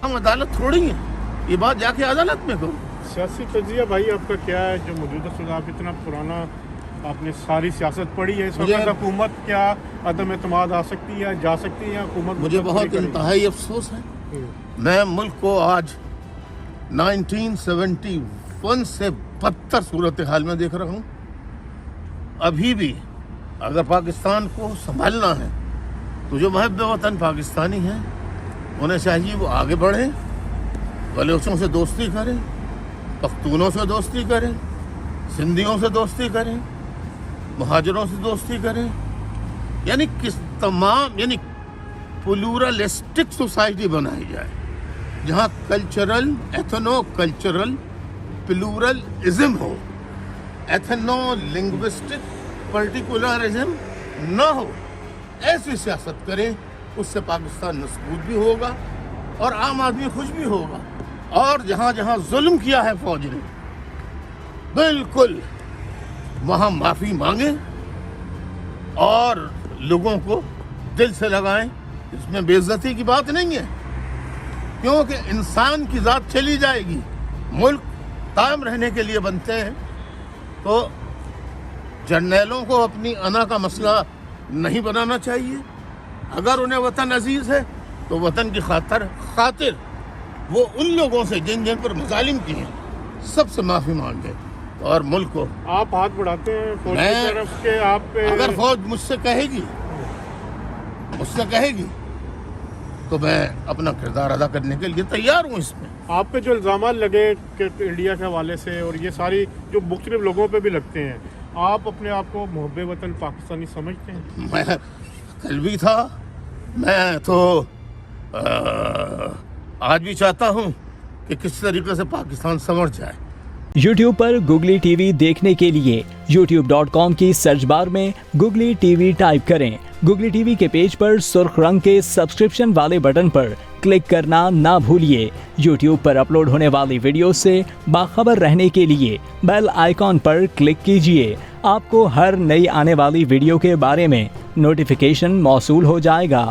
हम अदालत थोड़ी है, ये बात जाके अदालत में करो। सियासी तजिया भाई आपका क्या है जो मौजूदा सूरत, आप इतना पुराना आपने सारी सियासत पढ़ी है, इस वक्त हुकूमत क्या अदम एतमाद आ सकती है, जा सकती है हुकूमत? मुझे बहुत इंतहाई अफसोस है, मैं मुल्क को आज 1971 से बदतर सूरत हाल में देख रहा हूँ। अभी भी अगर पाकिस्तान को संभालना है तो जो महब वतन पाकिस्तानी हैं उन्हें चाहिए वो आगे बढ़ें, बलोचों से दोस्ती करें, पख्तूनों से दोस्ती करें, सिंधियों से दोस्ती करें, मुहाजिरों से दोस्ती करें, यानी किस तमाम यानी प्लूरलिस्टिक सोसाइटी बनाई जाए जहाँ कल्चरल एथनो कल्चरल प्लूरलिज्म हो, एथनो लिंग्विस्टिक पर्टिकुलरिज्म न हो। ऐसी सियासत करें, उससे पाकिस्तान मजबूत भी होगा और आम आदमी खुश भी होगा। और जहाँ जहाँ जुल्म किया है फौज ने, बिल्कुल वहाँ माफ़ी मांगे और लोगों को दिल से लगाएं। इसमें बेइज्जती की बात नहीं है, क्योंकि इंसान की ज़ात चली जाएगी। मुल्क कायम रहने के लिए बनते हैं, तो जर्नैलों को अपनी अना का मसला नहीं बनाना चाहिए। अगर उन्हें वतन अजीज़ है तो वतन की खातिर वो उन लोगों से जिन जिन पर मजालिम किए हैं सबसे माफ़ी मांगे और मुल्क को। आप हाथ बढ़ाते हैं फौज की तरफ के, आप पे अगर फौज मुझसे कहेगी तो मैं अपना किरदार अदा करने के लिए तैयार हूँ। इसमें आप पे जो इल्ज़ाम लगे कि इंडिया के हवाले से और ये सारी जो मुख्तलिफ लोगों पे भी लगते हैं, आप अपने आप को मुहब्बे वतन पाकिस्तानी समझते हैं? मैं कल भी था, मैं तो आज भी चाहता हूँ कि किस तरीके से पाकिस्तान संवर जाए। YouTube पर गुगली टीवी देखने के लिए youtube.com की सर्च बार में गुगली टीवी टाइप करें। गुगली टीवी के पेज पर सुर्ख रंग के सब्सक्रिप्शन वाले बटन पर क्लिक करना ना भूलिए। YouTube पर अपलोड होने वाली वीडियो से बाखबर रहने के लिए बेल आइकॉन पर क्लिक कीजिए। आपको हर नई आने वाली वीडियो के बारे में नोटिफिकेशन मौसूल हो जाएगा।